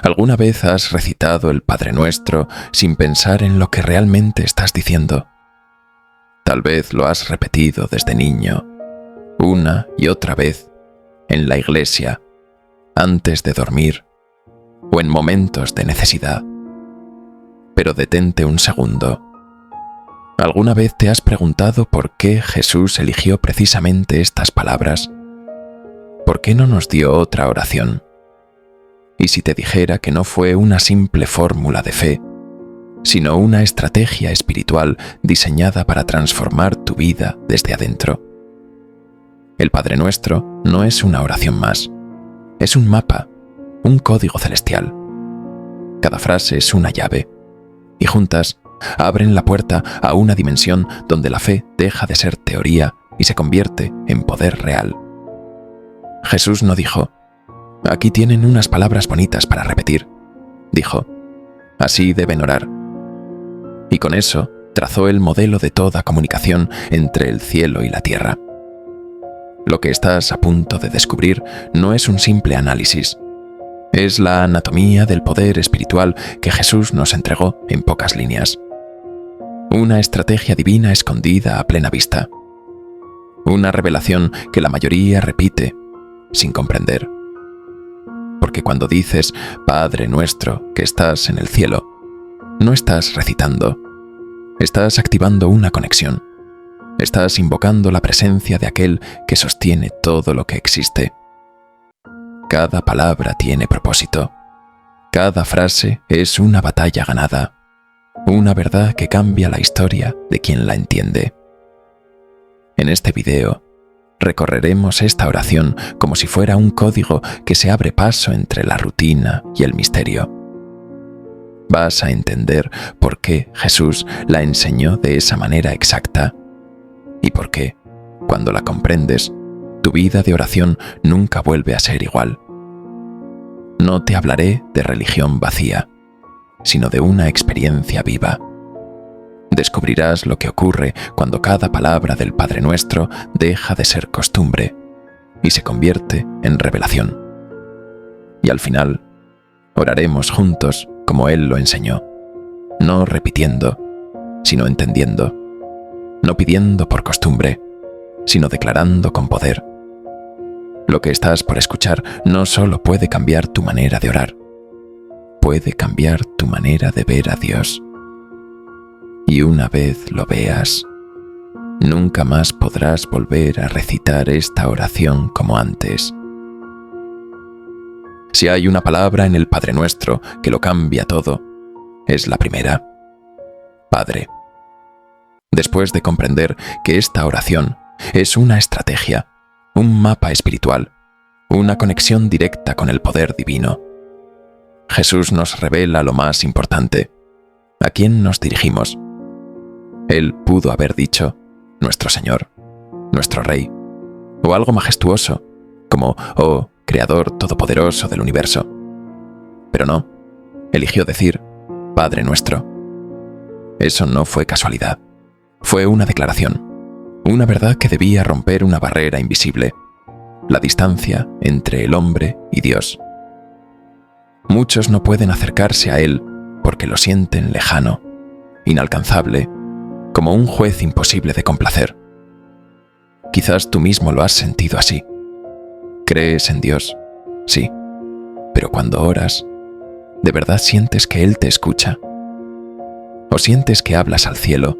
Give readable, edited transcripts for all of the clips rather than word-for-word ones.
¿Alguna vez has recitado el Padre Nuestro sin pensar en lo que realmente estás diciendo? Tal vez lo has repetido desde niño, una y otra vez, en la iglesia, antes de dormir o en momentos de necesidad. Pero detente un segundo. ¿Alguna vez te has preguntado por qué Jesús eligió precisamente estas palabras? ¿Por qué no nos dio otra oración? Y si te dijera que no fue una simple fórmula de fe, sino una estrategia espiritual diseñada para transformar tu vida desde adentro. El Padre Nuestro no es una oración más, es un mapa, un código celestial. Cada frase es una llave, y juntas abren la puerta a una dimensión donde la fe deja de ser teoría y se convierte en poder real. Jesús no dijo: «Aquí tienen unas palabras bonitas para repetir». Dijo: «Así deben orar». Y con eso trazó el modelo de toda comunicación entre el cielo y la tierra. Lo que estás a punto de descubrir no es un simple análisis. Es la anatomía del poder espiritual que Jesús nos entregó en pocas líneas. Una estrategia divina escondida a plena vista. Una revelación que la mayoría repite sin comprender. Porque cuando dices «Padre Nuestro que estás en el cielo», no estás recitando, estás activando una conexión. Estás invocando la presencia de aquel que sostiene todo lo que existe. Cada palabra tiene propósito. Cada frase es una batalla ganada, una verdad que cambia la historia de quien la entiende. En este video, recorreremos esta oración como si fuera un código que se abre paso entre la rutina y el misterio. Vas a entender por qué Jesús la enseñó de esa manera exacta y por qué, cuando la comprendes, tu vida de oración nunca vuelve a ser igual. No te hablaré de religión vacía, sino de una experiencia viva. Descubrirás lo que ocurre cuando cada palabra del Padre Nuestro deja de ser costumbre y se convierte en revelación. Y al final, oraremos juntos como Él lo enseñó, no repitiendo, sino entendiendo, no pidiendo por costumbre, sino declarando con poder. Lo que estás por escuchar no solo puede cambiar tu manera de orar, puede cambiar tu manera de ver a Dios. Y una vez lo veas, nunca más podrás volver a recitar esta oración como antes. Si hay una palabra en el Padre Nuestro que lo cambia todo, es la primera: Padre. Después de comprender que esta oración es una estrategia, un mapa espiritual, una conexión directa con el poder divino, Jesús nos revela lo más importante: ¿a quién nos dirigimos? Él pudo haber dicho nuestro Señor, nuestro Rey, o algo majestuoso, como «Oh, Creador todopoderoso del universo». Pero no, eligió decir «Padre Nuestro». Eso no fue casualidad, fue una declaración, una verdad que debía romper una barrera invisible, la distancia entre el hombre y Dios. Muchos no pueden acercarse a Él porque lo sienten lejano, inalcanzable, como un juez imposible de complacer. Quizás tú mismo lo has sentido así. Crees en Dios, sí, pero cuando oras, ¿de verdad sientes que Él te escucha? ¿O sientes que hablas al cielo,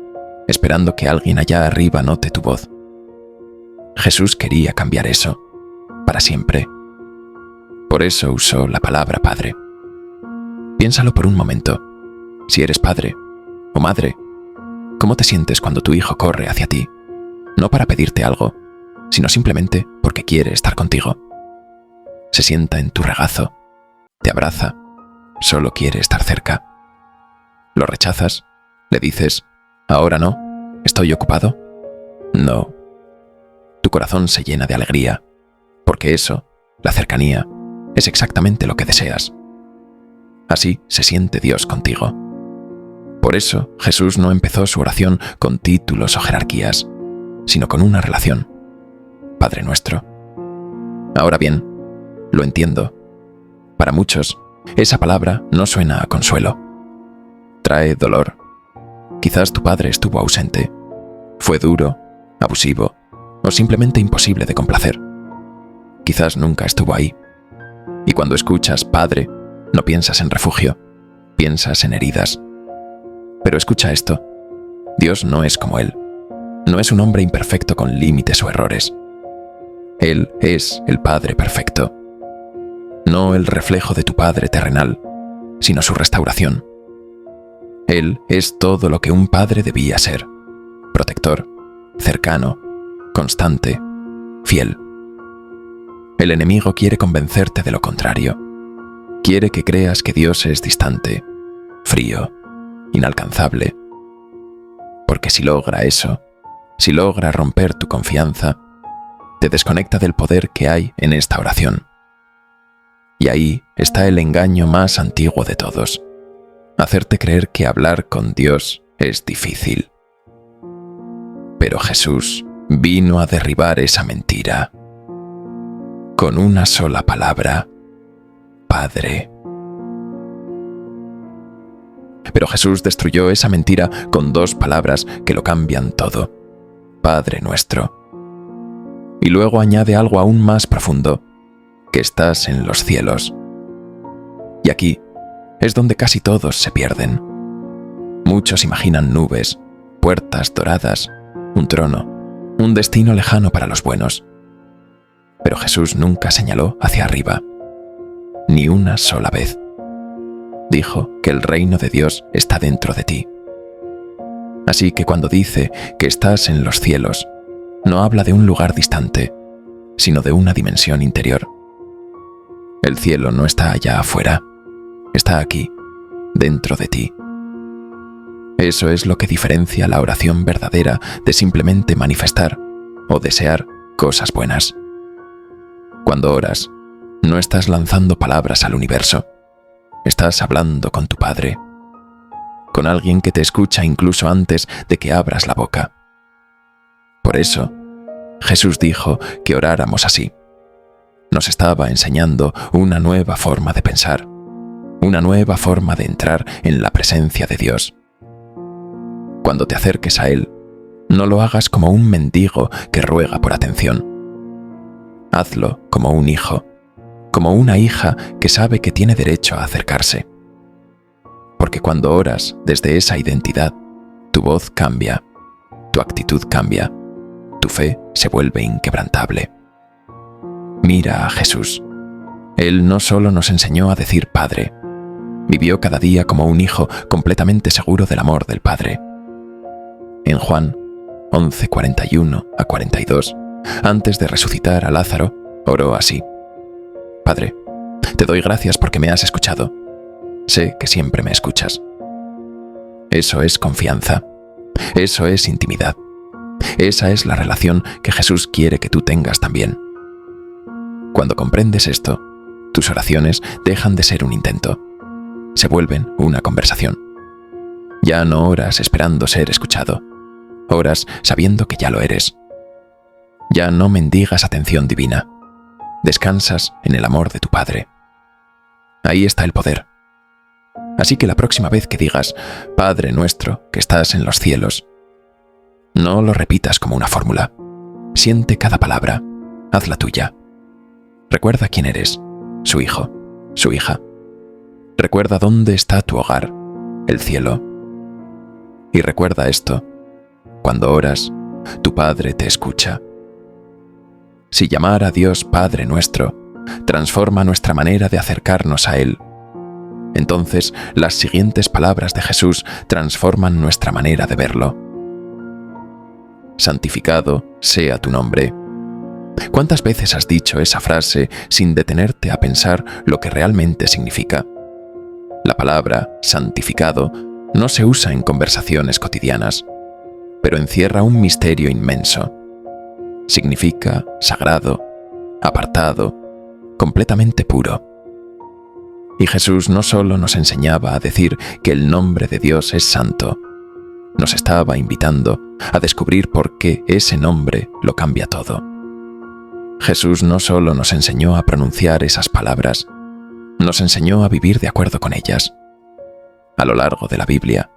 esperando que alguien allá arriba note tu voz? Jesús quería cambiar eso, para siempre. Por eso usó la palabra Padre. Piénsalo por un momento. Si eres padre o madre, ¿cómo te sientes cuando tu hijo corre hacia ti? No para pedirte algo, sino simplemente porque quiere estar contigo. Se sienta en tu regazo, te abraza, solo quiere estar cerca. ¿Lo rechazas? ¿Le dices, ahora no, estoy ocupado? No. Tu corazón se llena de alegría, porque eso, la cercanía, es exactamente lo que deseas. Así se siente Dios contigo. Por eso Jesús no empezó su oración con títulos o jerarquías, sino con una relación: Padre Nuestro. Ahora bien, lo entiendo. Para muchos, Esa palabra no suena a consuelo. Trae dolor. Quizás tu padre estuvo ausente. Fue duro, abusivo o simplemente imposible de complacer. Quizás nunca estuvo ahí. Y cuando escuchas padre, no piensas en refugio, piensas en heridas. Pero escucha esto. Dios no es como Él. No es un hombre imperfecto con límites o errores. Él es el Padre perfecto. No el reflejo de tu Padre terrenal, sino su restauración. Él es todo lo que un padre debía ser: protector, cercano, constante, fiel. El enemigo quiere convencerte de lo contrario. Quiere que creas que Dios es distante, frío, inalcanzable. Porque si logra eso, si logra romper tu confianza, te desconecta del poder que hay en esta oración. Y ahí está el engaño más antiguo de todos: hacerte creer que hablar con Dios es difícil. Pero Jesús vino a derribar esa mentira. Con una sola palabra: Padre. Pero Jesús destruyó esa mentira con 2 palabras que lo cambian todo: Padre nuestro. Y luego añade algo aún más profundo: que estás en los cielos. Y aquí es donde casi todos se pierden. Muchos imaginan nubes, puertas doradas, un trono, un destino lejano para los buenos. Pero Jesús nunca señaló hacia arriba, ni una sola vez. Dijo que el reino de Dios está dentro de ti. Así que cuando dice que estás en los cielos, no habla de un lugar distante, sino de una dimensión interior. El cielo no está allá afuera, está aquí, dentro de ti. Eso es lo que diferencia la oración verdadera de simplemente manifestar o desear cosas buenas. Cuando oras, no estás lanzando palabras al universo, estás hablando con tu Padre, con alguien que te escucha incluso antes de que abras la boca. Por eso, Jesús dijo que oráramos así. Nos estaba enseñando una nueva forma de pensar, una nueva forma de entrar en la presencia de Dios. Cuando te acerques a Él, no lo hagas como un mendigo que ruega por atención. Hazlo como un hijo, como una hija que sabe que tiene derecho a acercarse. Porque cuando oras desde esa identidad, tu voz cambia, tu actitud cambia, tu fe se vuelve inquebrantable. Mira a Jesús. Él no solo nos enseñó a decir Padre, vivió cada día como un hijo completamente seguro del amor del Padre. En Juan 11:41-42, antes de resucitar a Lázaro, oró así: Padre, te doy gracias porque me has escuchado. Sé que siempre me escuchas. Eso es confianza. Eso es intimidad. Esa es la relación que Jesús quiere que tú tengas también. Cuando comprendes esto, tus oraciones dejan de ser un intento. Se vuelven una conversación. Ya no oras esperando ser escuchado. Oras sabiendo que ya lo eres. Ya no mendigas atención divina. Descansas en el amor de tu Padre. Ahí está el poder. Así que la próxima vez que digas Padre nuestro que estás en los cielos, no lo repitas como una fórmula. Siente cada palabra, hazla tuya. Recuerda quién eres, su hijo, su hija. Recuerda dónde está tu hogar, el cielo. Y recuerda esto: cuando oras, tu Padre te escucha. Si llamar a Dios Padre nuestro transforma nuestra manera de acercarnos a Él, entonces las siguientes palabras de Jesús transforman nuestra manera de verlo. Santificado sea tu nombre. ¿Cuántas veces has dicho esa frase sin detenerte a pensar lo que realmente significa? La palabra santificado no se usa en conversaciones cotidianas, pero encierra un misterio inmenso. Significa sagrado, apartado, completamente puro. Y Jesús no solo nos enseñaba a decir que el nombre de Dios es santo, nos estaba invitando a descubrir por qué ese nombre lo cambia todo. Jesús no solo nos enseñó a pronunciar esas palabras, nos enseñó a vivir de acuerdo con ellas. A lo largo de la Biblia,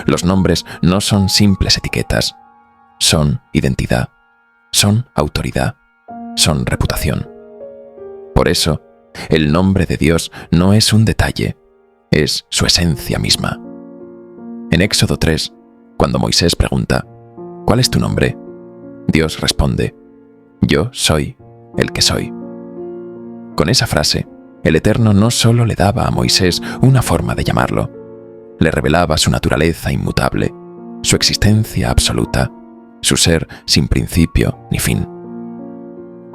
los nombres no son simples etiquetas, son identidad, son autoridad, son reputación. Por eso, el nombre de Dios no es un detalle, es su esencia misma. En Éxodo 3, cuando Moisés pregunta, ¿cuál es tu nombre?, Dios responde, yo soy el que soy. Con esa frase, el Eterno no solo le daba a Moisés una forma de llamarlo, le revelaba su naturaleza inmutable, su existencia absoluta, su ser sin principio ni fin.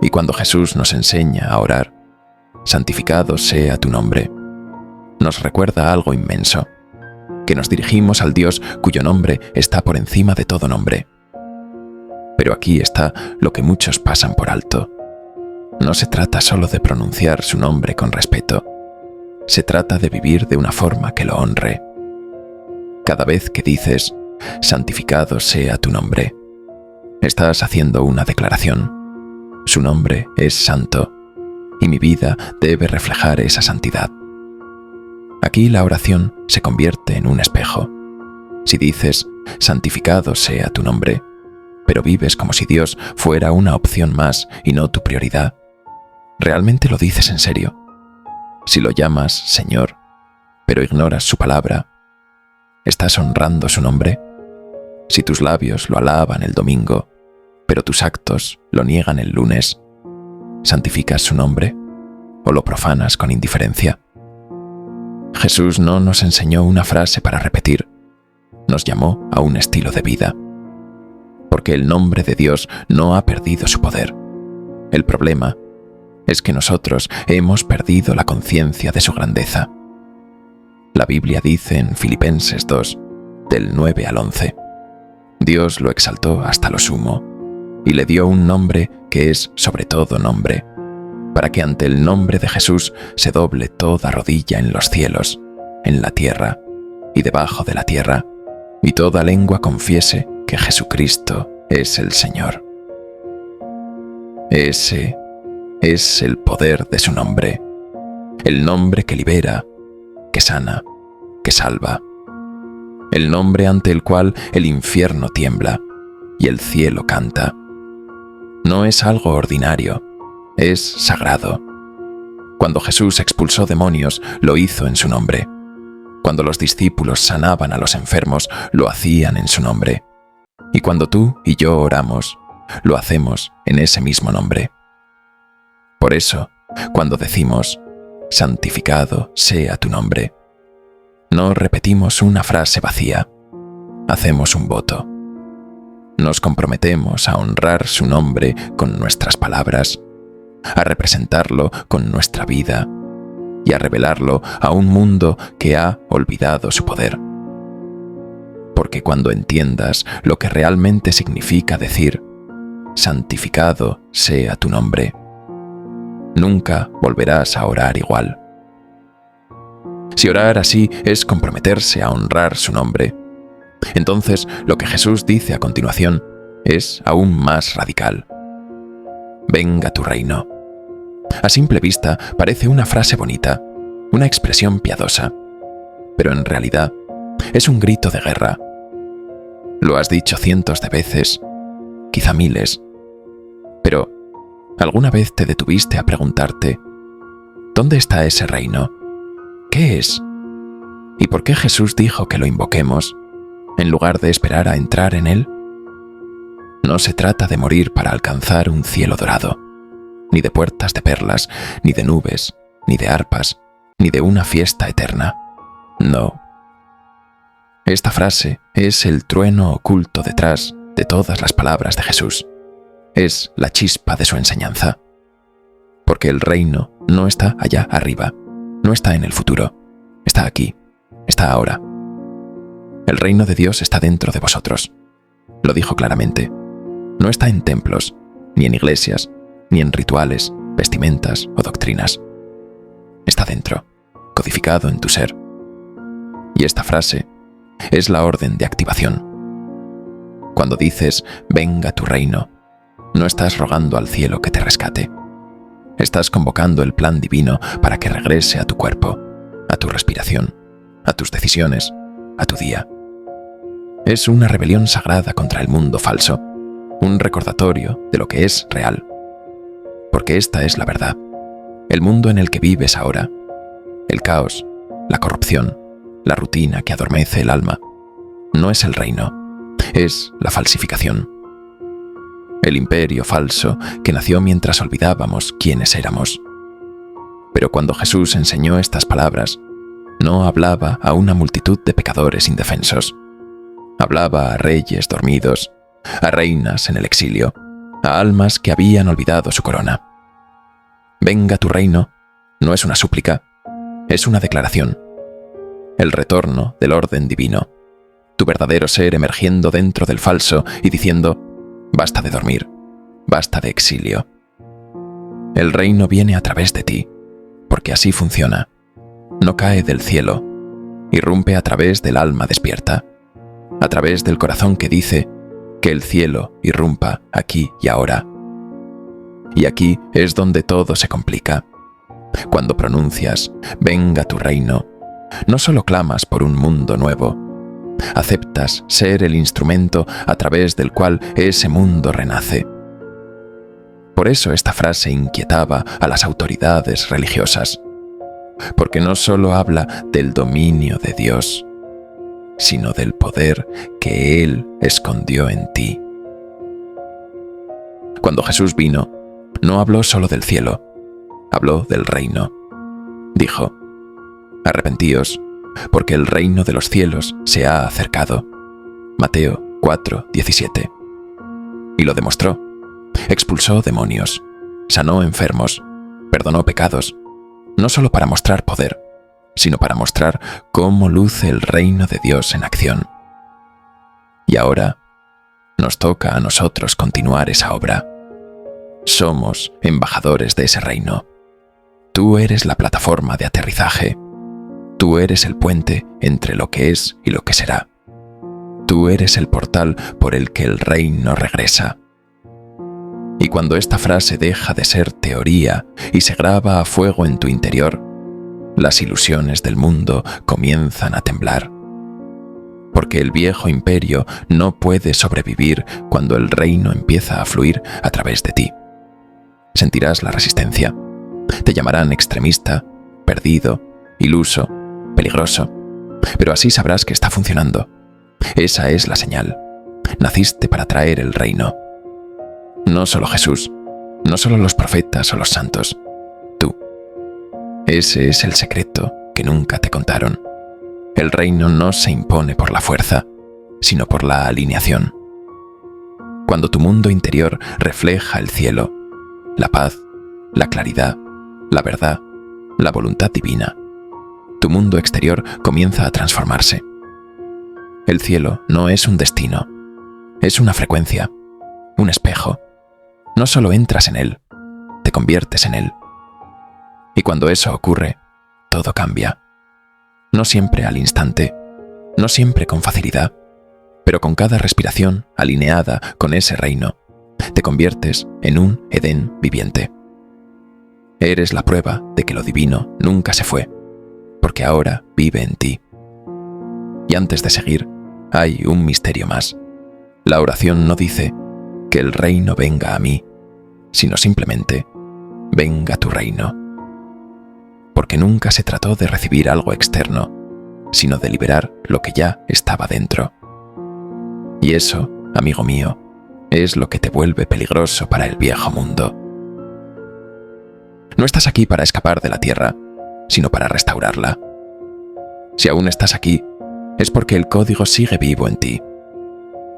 Y cuando Jesús nos enseña a orar, santificado sea tu nombre, nos recuerda algo inmenso, que nos dirigimos al Dios cuyo nombre está por encima de todo nombre. Pero aquí está lo que muchos pasan por alto. No se trata solo de pronunciar su nombre con respeto, se trata de vivir de una forma que lo honre. Cada vez que dices, santificado sea tu nombre, estás haciendo una declaración. Su nombre es santo, y mi vida debe reflejar esa santidad. Aquí la oración se convierte en un espejo. Si dices, santificado sea tu nombre, pero vives como si Dios fuera una opción más y no tu prioridad, ¿realmente lo dices en serio? Si lo llamas Señor, pero ignoras su palabra, ¿estás honrando su nombre? Si tus labios lo alaban el domingo, pero tus actos lo niegan el lunes, ¿santificas su nombre o lo profanas con indiferencia? Jesús no nos enseñó una frase para repetir, nos llamó a un estilo de vida. Porque el nombre de Dios no ha perdido su poder. El problema es que nosotros hemos perdido la conciencia de su grandeza. La Biblia dice en Filipenses 2, del 9 al 11, Dios lo exaltó hasta lo sumo y le dio un nombre que es sobre todo nombre, para que ante el nombre de Jesús se doble toda rodilla en los cielos, en la tierra y debajo de la tierra, y toda lengua confiese que Jesucristo es el Señor. Ese es el poder de su nombre, el nombre que libera, que sana, que salva, el nombre ante el cual el infierno tiembla y el cielo canta. No es algo ordinario, es sagrado. Cuando Jesús expulsó demonios, lo hizo en su nombre. Cuando los discípulos sanaban a los enfermos, lo hacían en su nombre. Y cuando tú y yo oramos, lo hacemos en ese mismo nombre. Por eso, cuando decimos, santificado sea tu nombre, no repetimos una frase vacía, hacemos un voto. Nos comprometemos a honrar su nombre con nuestras palabras, a representarlo con nuestra vida y a revelarlo a un mundo que ha olvidado su poder. Porque cuando entiendas lo que realmente significa decir, santificado sea tu nombre, nunca volverás a orar igual. Si orar así es comprometerse a honrar su nombre, entonces lo que Jesús dice a continuación es aún más radical. Venga tu reino. A simple vista parece una frase bonita, una expresión piadosa, pero en realidad es un grito de guerra. Lo has dicho cientos de veces, quizá miles, pero ¿alguna vez te detuviste a preguntarte, ¿dónde está ese reino? ¿Qué es? ¿Y por qué Jesús dijo que lo invoquemos, en lugar de esperar a entrar en él? No se trata de morir para alcanzar un cielo dorado, ni de puertas de perlas, ni de nubes, ni de arpas, ni de una fiesta eterna. No. Esta frase es el trueno oculto detrás de todas las palabras de Jesús. Es la chispa de su enseñanza. Porque el reino no está allá arriba, no está en el futuro, está aquí, está ahora. El reino de Dios está dentro de vosotros. Lo dijo claramente. No está en templos, ni en iglesias, ni en rituales, vestimentas o doctrinas. Está dentro, codificado en tu ser. Y esta frase es la orden de activación. Cuando dices, venga tu reino, no estás rogando al cielo que te rescate. Estás convocando el plan divino para que regrese a tu cuerpo, a tu respiración, a tus decisiones, a tu día. Es una rebelión sagrada contra el mundo falso, un recordatorio de lo que es real. Porque esta es la verdad, el mundo en el que vives ahora, el caos, la corrupción, la rutina que adormece el alma, no es el reino, es la falsificación. El imperio falso que nació mientras olvidábamos quiénes éramos. Pero cuando Jesús enseñó estas palabras, no hablaba a una multitud de pecadores indefensos. Hablaba a reyes dormidos, a reinas en el exilio, a almas que habían olvidado su corona. Venga tu reino no es una súplica, es una declaración. El retorno del orden divino. Tu verdadero ser emergiendo dentro del falso y diciendo: basta de dormir, basta de exilio. El reino viene a través de ti, porque así funciona. No cae del cielo, irrumpe a través del alma despierta, a través del corazón que dice que el cielo irrumpa aquí y ahora. Y aquí es donde todo se complica. Cuando pronuncias: venga tu reino, no solo clamas por un mundo nuevo, aceptas ser el instrumento a través del cual ese mundo renace. Por eso esta frase inquietaba a las autoridades religiosas, porque no solo habla del dominio de Dios, sino del poder que Él escondió en ti. Cuando Jesús vino, no habló solo del cielo, habló del reino. Dijo: arrepentíos, porque el reino de los cielos se ha acercado. Mateo 4:17. Y lo demostró. Expulsó demonios, sanó enfermos, perdonó pecados, no solo para mostrar poder, sino para mostrar cómo luce el reino de Dios en acción. Y ahora nos toca a nosotros continuar esa obra. Somos embajadores de ese reino. Tú eres la plataforma de aterrizaje. Tú eres el puente entre lo que es y lo que será. Tú eres el portal por el que el reino regresa. Y cuando esta frase deja de ser teoría y se graba a fuego en tu interior, las ilusiones del mundo comienzan a temblar. Porque el viejo imperio no puede sobrevivir cuando el reino empieza a fluir a través de ti. Sentirás la resistencia. Te llamarán extremista, perdido, iluso, peligroso. Pero así sabrás que está funcionando. Esa es la señal. Naciste para traer el reino. No solo Jesús, no solo los profetas o los santos, tú. Ese es el secreto que nunca te contaron. El reino no se impone por la fuerza, sino por la alineación. Cuando tu mundo interior refleja el cielo, la paz, la claridad, la verdad, la voluntad divina, tu mundo exterior comienza a transformarse. El cielo no es un destino, es una frecuencia, un espejo. No solo entras en él, te conviertes en él. Y cuando eso ocurre, todo cambia. No siempre al instante, no siempre con facilidad, pero con cada respiración alineada con ese reino, te conviertes en un Edén viviente. Eres la prueba de que lo divino nunca se fue, porque ahora vive en ti. Y antes de seguir, hay un misterio más. La oración no dice que el reino venga a mí, sino simplemente: venga tu reino. Porque nunca se trató de recibir algo externo, sino de liberar lo que ya estaba dentro. Y eso, amigo mío, es lo que te vuelve peligroso para el viejo mundo. No estás aquí para escapar de la tierra, sino para restaurarla. Si aún estás aquí, es porque el código sigue vivo en ti.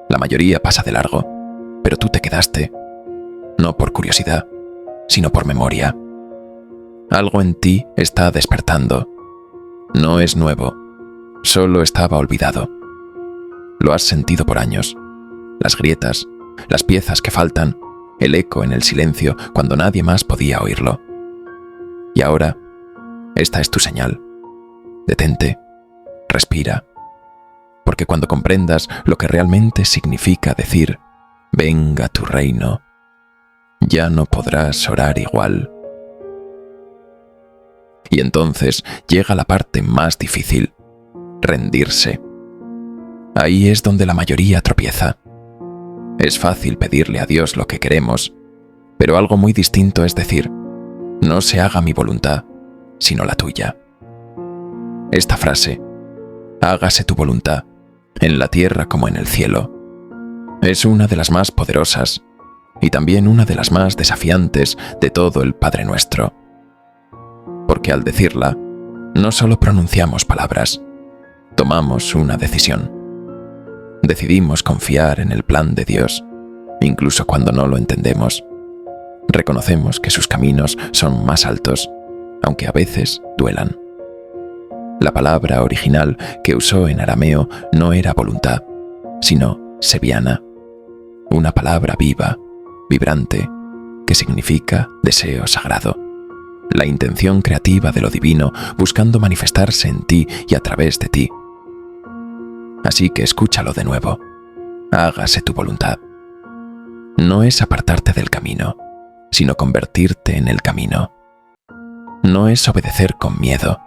La mayoría pasa de largo, pero tú te quedaste, no por curiosidad, sino por memoria. Algo en ti está despertando. No es nuevo, solo estaba olvidado. Lo has sentido por años. Las grietas, las piezas que faltan, el eco en el silencio cuando nadie más podía oírlo. Y ahora, esta es tu señal. Detente, respira. Porque cuando comprendas lo que realmente significa decir: venga tu reino, ya no podrás orar igual, Y entonces llega la parte más difícil: rendirse. Ahí es donde la mayoría tropieza. Es fácil pedirle a Dios lo que queremos, pero algo muy distinto es decir: no se haga mi voluntad, sino la tuya. Esta frase, hágase tu voluntad, en la tierra como en el cielo, es una de las más poderosas y también una de las más desafiantes de todo el Padre Nuestro. Porque al decirla, no solo pronunciamos palabras, tomamos una decisión. Decidimos confiar en el plan de Dios, incluso cuando no lo entendemos. Reconocemos que sus caminos son más altos, aunque a veces duelan. La palabra original que usó en arameo no era voluntad, sino seviana, una palabra viva, vibrante, que significa deseo sagrado, la intención creativa de lo divino buscando manifestarse en ti y a través de ti. Así que escúchalo de nuevo: hágase tu voluntad. No es apartarte del camino, sino convertirte en el camino. No es obedecer con miedo,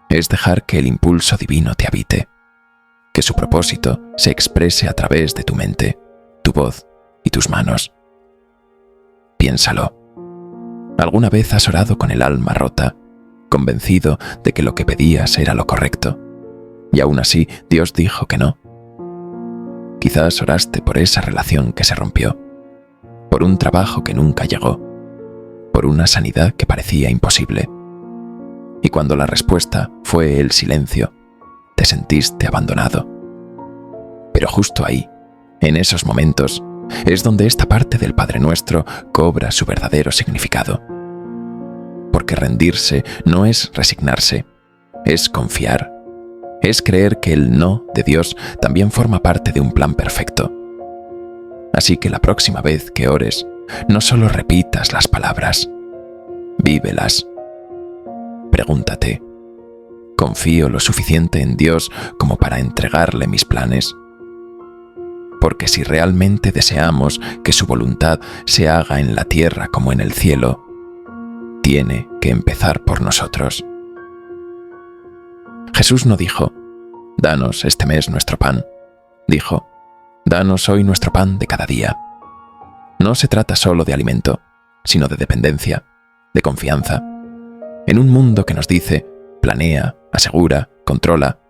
es dejar que el impulso divino te habite, que su propósito se exprese a través de tu mente, tu voz y tus manos. Piénsalo. ¿Alguna vez has orado con el alma rota, convencido de que lo que pedías era lo correcto, y aún así Dios dijo que no? Quizás oraste por esa relación que se rompió, por un trabajo que nunca llegó, por una sanidad que parecía imposible. Y cuando la respuesta fue el silencio, te sentiste abandonado. Pero justo ahí, en esos momentos, es donde esta parte del Padre Nuestro cobra su verdadero significado. Porque rendirse no es resignarse, es confiar, es creer que el no de Dios también forma parte de un plan perfecto. Así que la próxima vez que ores, no solo repitas las palabras, vívelas. Pregúntate: ¿confío lo suficiente en Dios como para entregarle mis planes? Porque si realmente deseamos que su voluntad se haga en la tierra como en el cielo, tiene que empezar por nosotros. Jesús no dijo: danos este mes nuestro pan. Dijo: danos hoy nuestro pan de cada día. No se trata solo de alimento, sino de dependencia, de confianza. En un mundo que nos dice: planea, asegura, controla,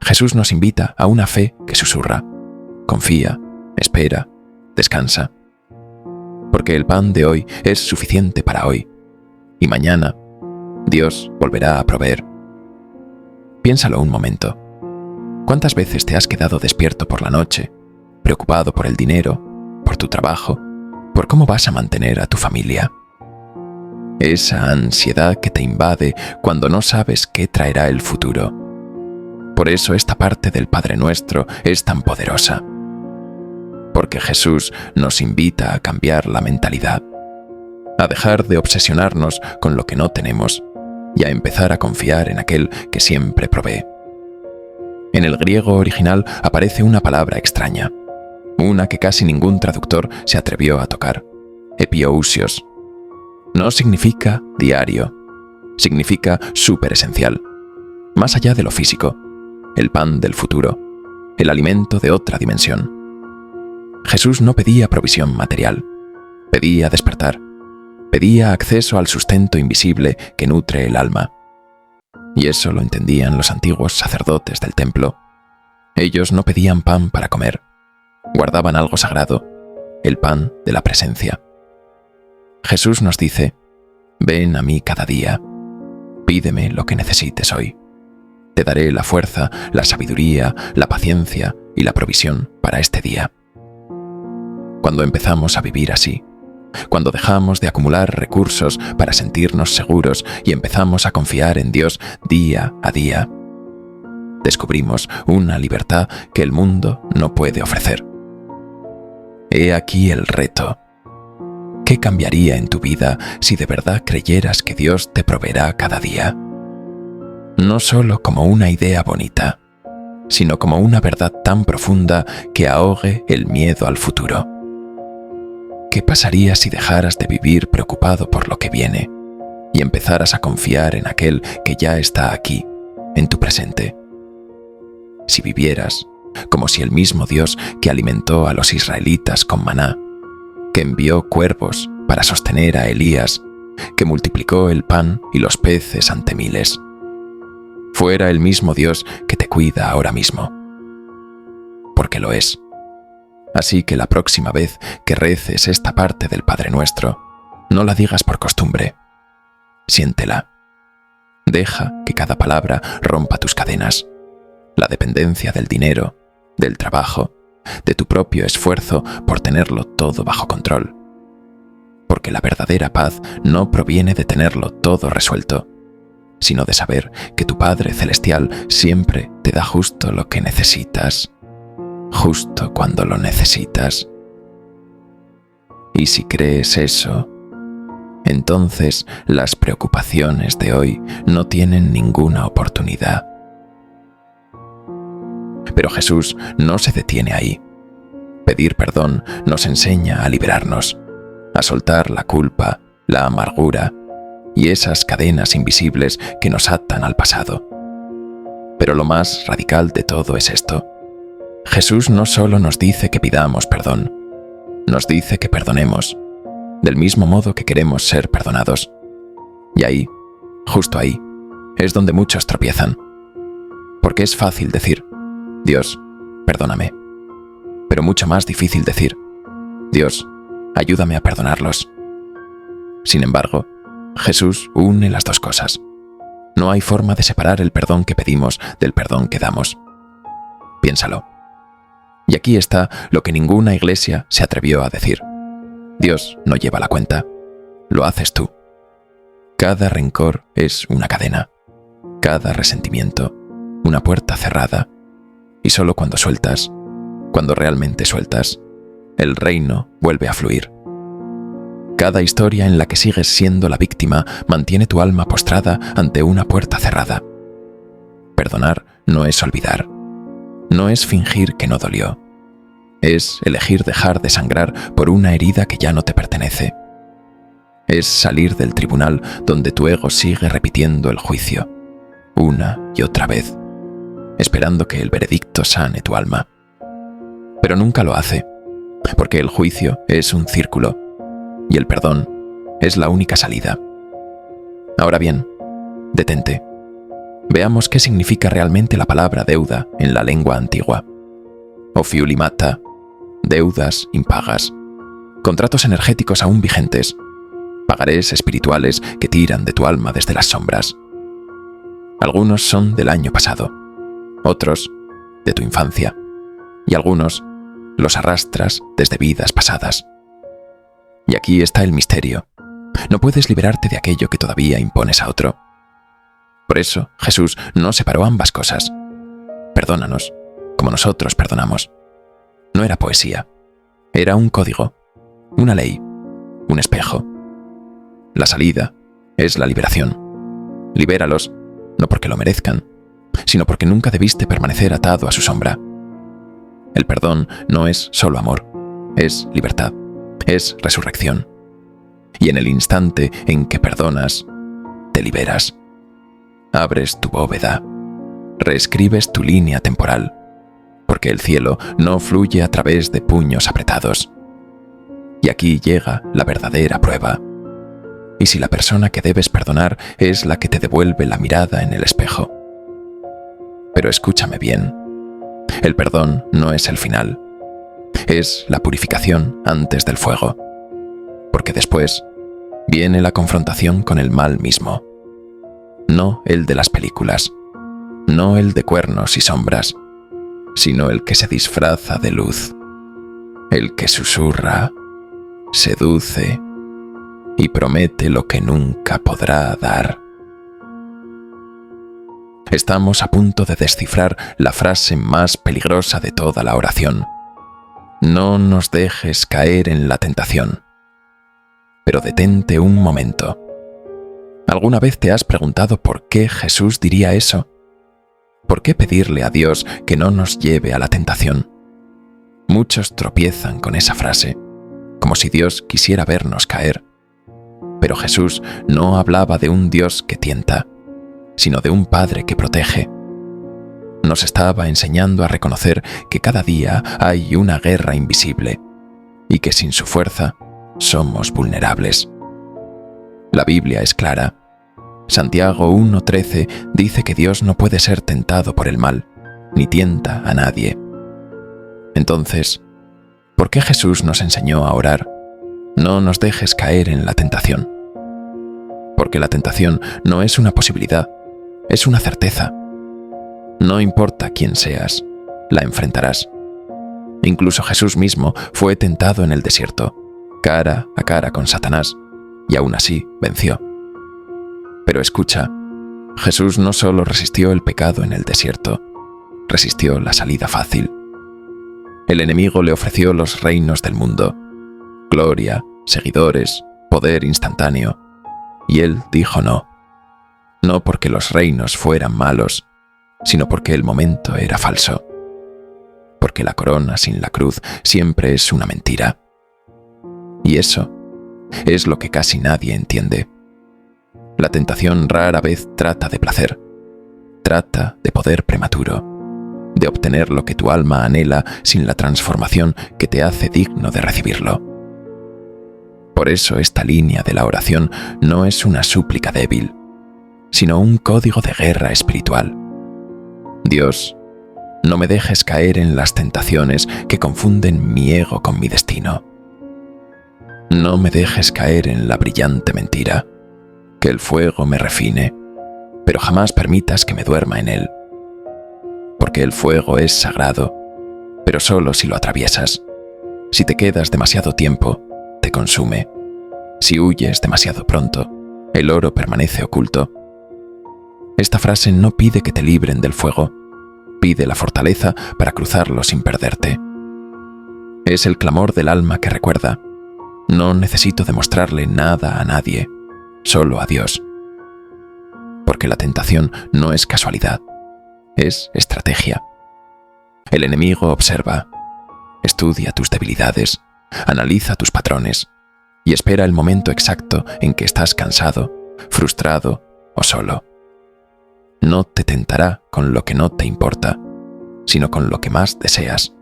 Jesús nos invita a una fe que susurra: confía, espera, descansa. Porque el pan de hoy es suficiente para hoy, y mañana Dios volverá a proveer. Piénsalo un momento. ¿Cuántas veces te has quedado despierto por la noche, preocupado por el dinero, por tu trabajo, por cómo vas a mantener a tu familia? Esa ansiedad que te invade cuando no sabes qué traerá el futuro. Por eso esta parte del Padre Nuestro es tan poderosa. Porque Jesús nos invita a cambiar la mentalidad, a dejar de obsesionarnos con lo que no tenemos y a empezar a confiar en aquel que siempre provee. En el griego original aparece una palabra extraña, una que casi ningún traductor se atrevió a tocar: epiousios. No significa diario, significa superesencial, más allá de lo físico, el pan del futuro, el alimento de otra dimensión. Jesús no pedía provisión material, pedía despertar, pedía acceso al sustento invisible que nutre el alma. Y eso lo entendían los antiguos sacerdotes del templo. Ellos no pedían pan para comer, guardaban algo sagrado, el pan de la presencia. Jesús nos dice: ven a mí cada día, pídeme lo que necesites hoy. Te daré la fuerza, la sabiduría, la paciencia y la provisión para este día. Cuando empezamos a vivir así, cuando dejamos de acumular recursos para sentirnos seguros y empezamos a confiar en Dios día a día, descubrimos una libertad que el mundo no puede ofrecer. He aquí el reto. ¿Qué cambiaría en tu vida si de verdad creyeras que Dios te proveerá cada día? No solo como una idea bonita, sino como una verdad tan profunda que ahogue el miedo al futuro. ¿Qué pasaría si dejaras de vivir preocupado por lo que viene y empezaras a confiar en aquel que ya está aquí, en tu presente. Si vivieras como si el mismo Dios que alimentó a los israelitas con maná, que envió cuervos para sostener a Elías, que multiplicó el pan y los peces ante miles, fuera el mismo Dios que te cuida ahora mismo. Porque lo es. Así que la próxima vez que reces esta parte del Padre Nuestro, no la digas por costumbre. Siéntela. Deja que cada palabra rompa tus cadenas. La dependencia del dinero, del trabajo, de tu propio esfuerzo por tenerlo todo bajo control. Porque la verdadera paz no proviene de tenerlo todo resuelto, sino de saber que tu Padre Celestial siempre te da justo lo que necesitas, justo cuando lo necesitas. Y si crees eso, entonces las preocupaciones de hoy no tienen ninguna oportunidad. Pero Jesús no se detiene ahí. Pedir perdón nos enseña a liberarnos, a soltar la culpa, la amargura y esas cadenas invisibles que nos atan al pasado. Pero lo más radical de todo es esto. Jesús no solo nos dice que pidamos perdón, nos dice que perdonemos, del mismo modo que queremos ser perdonados. Y ahí, justo ahí, es donde muchos tropiezan. Porque es fácil decir, Dios, perdóname. Pero mucho más difícil decir, Dios, ayúdame a perdonarlos. Sin embargo, Jesús une las dos cosas. No hay forma de separar el perdón que pedimos del perdón que damos. Piénsalo. Y aquí está lo que ninguna iglesia se atrevió a decir. Dios no lleva la cuenta. Lo haces tú. Cada rencor es una cadena. Cada resentimiento, una puerta cerrada. Y solo cuando sueltas, cuando realmente sueltas, el reino vuelve a fluir. Cada historia en la que sigues siendo la víctima mantiene tu alma postrada ante una puerta cerrada. Perdonar no es olvidar. No es fingir que no dolió. Es elegir dejar de sangrar por una herida que ya no te pertenece. Es salir del tribunal donde tu ego sigue repitiendo el juicio, una y otra vez, esperando que el veredicto sane tu alma. Pero nunca lo hace, porque el juicio es un círculo y el perdón es la única salida. Ahora bien, detente. Veamos qué significa realmente la palabra deuda en la lengua antigua. Ofiulimata, deudas impagas, contratos energéticos aún vigentes, pagarés espirituales que tiran de tu alma desde las sombras. Algunos son del año pasado, otros de tu infancia, y algunos los arrastras desde vidas pasadas. Y aquí está el misterio. No puedes liberarte de aquello que todavía impones a otro. Por eso Jesús no separó ambas cosas. Perdónanos, como nosotros perdonamos. No era poesía, era un código, una ley, un espejo. La salida es la liberación. Libéralos, no porque lo merezcan, sino porque nunca debiste permanecer atado a su sombra. El perdón no es solo amor, es libertad, es resurrección. Y en el instante en que perdonas, te liberas. Abres tu bóveda, reescribes tu línea temporal, porque el cielo no fluye a través de puños apretados. Y aquí llega la verdadera prueba. Y si la persona que debes perdonar es la que te devuelve la mirada en el espejo. Pero escúchame bien, el perdón no es el final, es la purificación antes del fuego, porque después viene la confrontación con el mal mismo. No el de las películas, no el de cuernos y sombras, sino el que se disfraza de luz, el que susurra, seduce y promete lo que nunca podrá dar. Estamos a punto de descifrar la frase más peligrosa de toda la oración. No nos dejes caer en la tentación. Pero detente un momento. ¿Alguna vez te has preguntado por qué Jesús diría eso? ¿Por qué pedirle a Dios que no nos lleve a la tentación? Muchos tropiezan con esa frase, como si Dios quisiera vernos caer. Pero Jesús no hablaba de un Dios que tienta, sino de un Padre que protege. Nos estaba enseñando a reconocer que cada día hay una guerra invisible y que sin su fuerza somos vulnerables. La Biblia es clara. Santiago 1:13 dice que Dios no puede ser tentado por el mal, ni tienta a nadie. Entonces, ¿por qué Jesús nos enseñó a orar? No nos dejes caer en la tentación. Porque la tentación no es una posibilidad, es una certeza. No importa quién seas, la enfrentarás. Incluso Jesús mismo fue tentado en el desierto, cara a cara con Satanás, y aún así venció. Pero escucha, Jesús no solo resistió el pecado en el desierto, resistió la salida fácil. El enemigo le ofreció los reinos del mundo, gloria, seguidores, poder instantáneo, y él dijo no. No porque los reinos fueran malos, sino porque el momento era falso. Porque la corona sin la cruz siempre es una mentira. Y eso es lo que casi nadie entiende. La tentación rara vez trata de placer, trata de poder prematuro, de obtener lo que tu alma anhela sin la transformación que te hace digno de recibirlo. Por eso esta línea de la oración no es una súplica débil, sino un código de guerra espiritual. Dios, no me dejes caer en las tentaciones que confunden mi ego con mi destino. No me dejes caer en la brillante mentira, que el fuego me refine, pero jamás permitas que me duerma en él. Porque el fuego es sagrado, pero solo si lo atraviesas. Si te quedas demasiado tiempo, te consume. Si huyes demasiado pronto, el oro permanece oculto. Esta frase no pide que te libren del fuego, pide la fortaleza para cruzarlo sin perderte. Es el clamor del alma que recuerda: no necesito demostrarle nada a nadie, solo a Dios. Porque la tentación no es casualidad, es estrategia. El enemigo observa, estudia tus debilidades, analiza tus patrones y espera el momento exacto en que estás cansado, frustrado o solo. No te tentará con lo que no te importa, sino con lo que más deseas.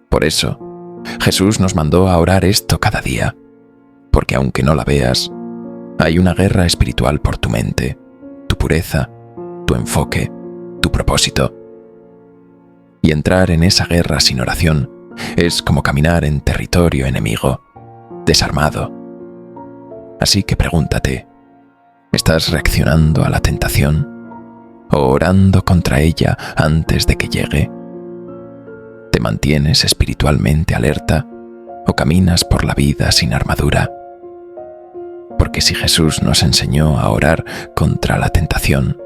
Por eso, Jesús nos mandó a orar esto cada día, porque aunque no la veas, hay una guerra espiritual por tu mente, tu pureza, tu enfoque, tu propósito. Y entrar en esa guerra sin oración es como caminar en territorio enemigo, desarmado. Así que pregúntate, ¿estás reaccionando a la tentación o orando contra ella antes de que llegue? ¿Te mantienes espiritualmente alerta o caminas por la vida sin armadura? Porque si Jesús nos enseñó a orar contra la tentación,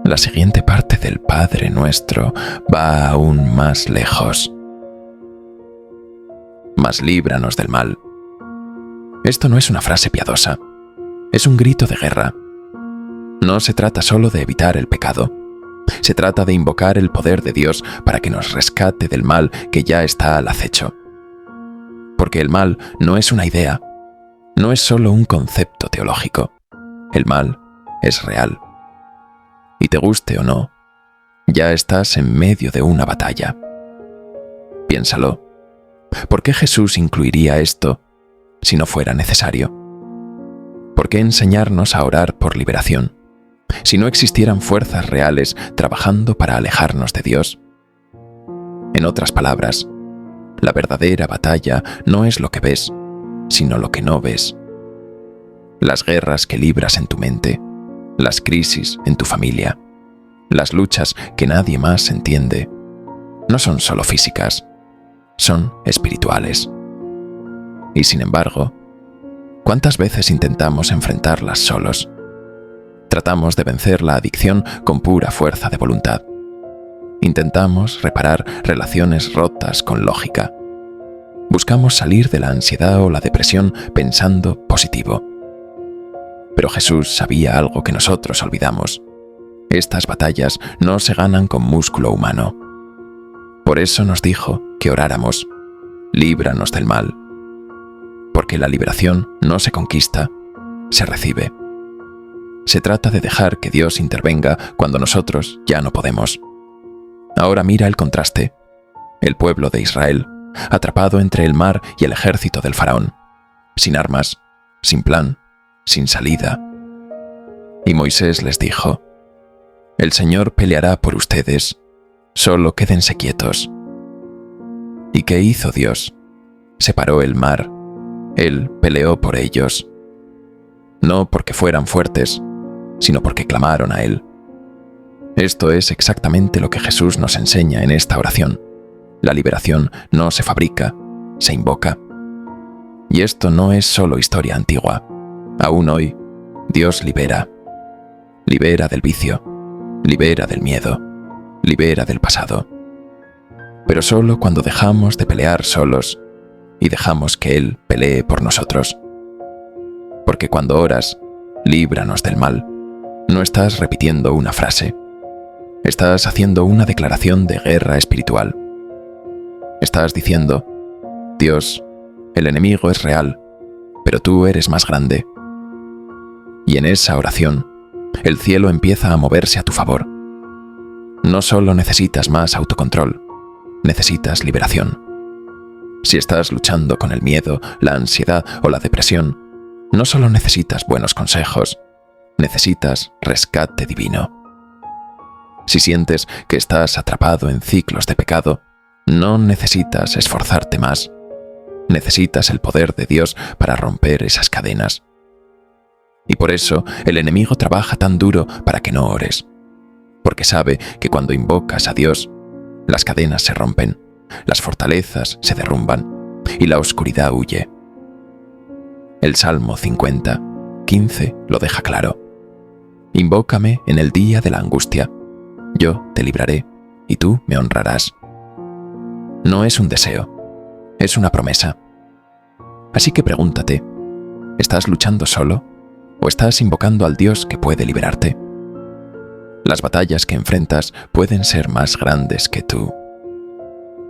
la siguiente parte del Padre Nuestro va aún más lejos. Mas líbranos del mal. Esto no es una frase piadosa, es un grito de guerra. No se trata solo de evitar el pecado, se trata de invocar el poder de Dios para que nos rescate del mal que ya está al acecho. Porque el mal no es una idea, no es solo un concepto teológico. El mal es real. Y te guste o no, ya estás en medio de una batalla. Piénsalo. ¿Por qué Jesús incluiría esto si no fuera necesario? ¿Por qué enseñarnos a orar por liberación si no existieran fuerzas reales trabajando para alejarnos de Dios? En otras palabras, la verdadera batalla no es lo que ves, sino lo que no ves. Las guerras que libras en tu mente, las crisis en tu familia, las luchas que nadie más entiende, no son solo físicas, son espirituales. Y sin embargo, ¿cuántas veces intentamos enfrentarlas solos? Tratamos de vencer la adicción con pura fuerza de voluntad. Intentamos reparar relaciones rotas con lógica. Buscamos salir de la ansiedad o la depresión pensando positivo. Pero Jesús sabía algo que nosotros olvidamos. Estas batallas no se ganan con músculo humano. Por eso nos dijo que oráramos: líbranos del mal. Porque porque la liberación no se conquista, se recibe. Se trata de dejar que Dios intervenga cuando nosotros ya no podemos. Ahora mira el contraste. El pueblo de Israel, atrapado entre el mar y el ejército del faraón, sin armas, sin plan, sin salida. Y Moisés les dijo: «El Señor peleará por ustedes, solo quédense quietos». ¿Y qué hizo Dios? Separó el mar. Él peleó por ellos. No porque fueran fuertes, sino porque clamaron a Él. Esto es exactamente lo que Jesús nos enseña en esta oración. La liberación no se fabrica, se invoca. Y esto no es solo historia antigua. Aún hoy, Dios libera. Libera del vicio, libera del miedo, libera del pasado. Pero solo cuando dejamos de pelear solos y dejamos que Él pelee por nosotros. Porque cuando oras, líbranos del mal, no estás repitiendo una frase. Estás haciendo una declaración de guerra espiritual. Estás diciendo: Dios, el enemigo es real, pero tú eres más grande. Y en esa oración, el cielo empieza a moverse a tu favor. No solo necesitas más autocontrol, necesitas liberación. Si estás luchando con el miedo, la ansiedad o la depresión, no solo necesitas buenos consejos, necesitas rescate divino. Si sientes que estás atrapado en ciclos de pecado, no necesitas esforzarte más. Necesitas el poder de Dios para romper esas cadenas. Y por eso el enemigo trabaja tan duro para que no ores. Porque sabe que cuando invocas a Dios, las cadenas se rompen, las fortalezas se derrumban y la oscuridad huye. El Salmo 50, 15 lo deja claro. Invócame en el día de la angustia. Yo te libraré y tú me honrarás. No es un deseo, es una promesa. Así que pregúntate, ¿estás luchando solo o estás invocando al Dios que puede liberarte? Las batallas que enfrentas pueden ser más grandes que tú,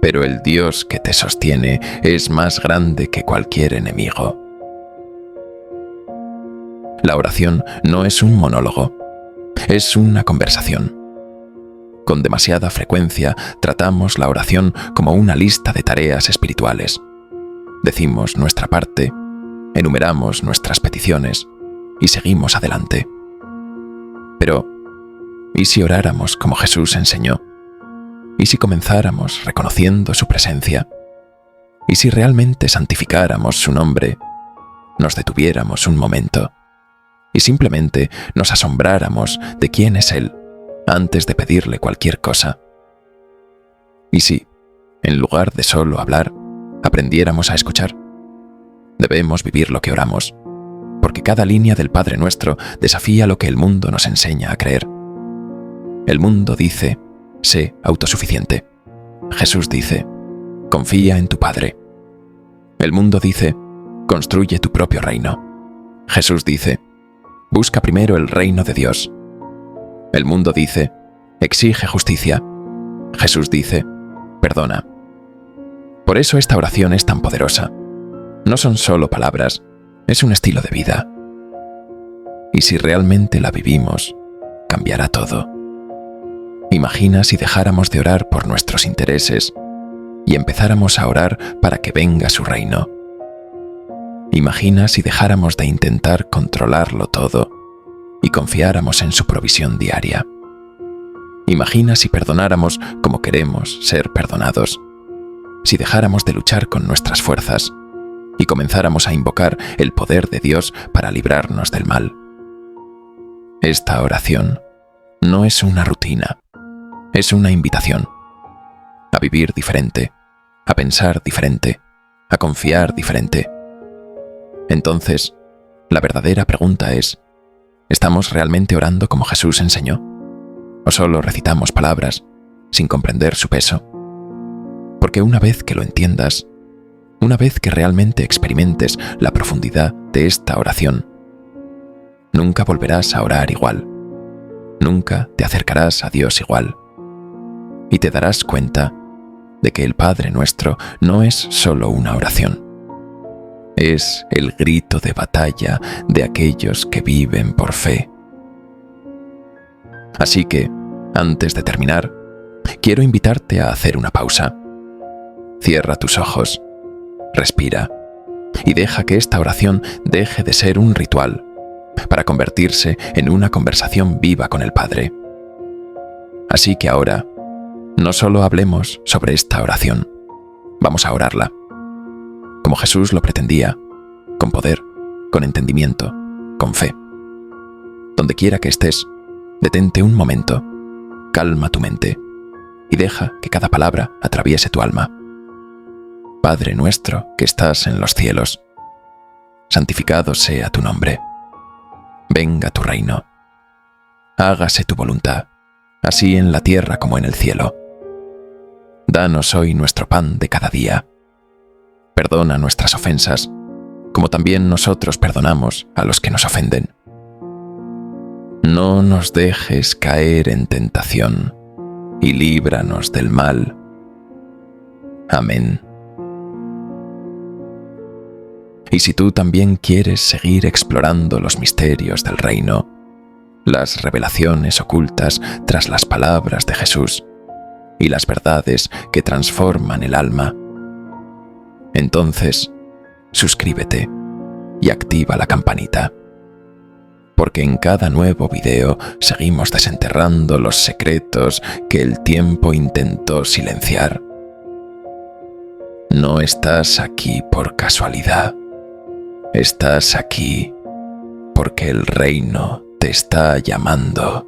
pero el Dios que te sostiene es más grande que cualquier enemigo. La oración no es un monólogo, es una conversación. Con demasiada frecuencia tratamos la oración como una lista de tareas espirituales. Decimos nuestra parte, enumeramos nuestras peticiones y seguimos adelante. Pero, ¿y si oráramos como Jesús enseñó? ¿Y si comenzáramos reconociendo su presencia? ¿Y si realmente santificáramos su nombre? Nos detuviéramos un momento y simplemente nos asombráramos de quién es Él antes de pedirle cualquier cosa. ¿Y si, en lugar de solo hablar, aprendiéramos a escuchar? Debemos vivir lo que oramos, porque cada línea del Padre Nuestro desafía lo que el mundo nos enseña a creer. El mundo dice: sé autosuficiente. Jesús dice: confía en tu Padre. El mundo dice: construye tu propio reino. Jesús dice: busca primero el reino de Dios. El mundo dice: exige justicia. Jesús dice: perdona. Por eso esta oración es tan poderosa. No son solo palabras, es un estilo de vida. Y si realmente la vivimos, cambiará todo. Imagina si dejáramos de orar por nuestros intereses y empezáramos a orar para que venga su reino. Imagina si dejáramos de intentar controlarlo todo y confiáramos en su provisión diaria. Imagina si perdonáramos como queremos ser perdonados, si dejáramos de luchar con nuestras fuerzas y comenzáramos a invocar el poder de Dios para librarnos del mal. Esta oración no es una rutina, es una invitación a vivir diferente, a pensar diferente, a confiar diferente. Entonces, la verdadera pregunta es: ¿estamos realmente orando como Jesús enseñó? ¿O solo recitamos palabras sin comprender su peso? Porque una vez que lo entiendas, una vez que realmente experimentes la profundidad de esta oración, nunca volverás a orar igual, nunca te acercarás a Dios igual, y te darás cuenta de que el Padre Nuestro no es solo una oración, Es el grito de batalla de aquellos que viven por fe. Así que, antes de terminar, quiero invitarte a hacer una pausa. Cierra tus ojos, respira y deja que esta oración deje de ser un ritual para convertirse en una conversación viva con el Padre. Así que ahora, no solo hablemos sobre esta oración, vamos a orarla, como Jesús lo pretendía, con poder, con entendimiento, con fe. Donde quiera que estés, detente un momento, calma tu mente y deja que cada palabra atraviese tu alma. Padre nuestro que estás en los cielos, santificado sea tu nombre. Venga tu reino. Hágase tu voluntad, así en la tierra como en el cielo. Danos hoy nuestro pan de cada día. Perdona nuestras ofensas, como también nosotros perdonamos a los que nos ofenden. No nos dejes caer en tentación, y líbranos del mal. Amén. Y si tú también quieres seguir explorando los misterios del reino, las revelaciones ocultas tras las palabras de Jesús y las verdades que transforman el alma, entonces suscríbete y activa la campanita, porque en cada nuevo video seguimos desenterrando los secretos que el tiempo intentó silenciar. No estás aquí por casualidad. Estás aquí porque el reino te está llamando.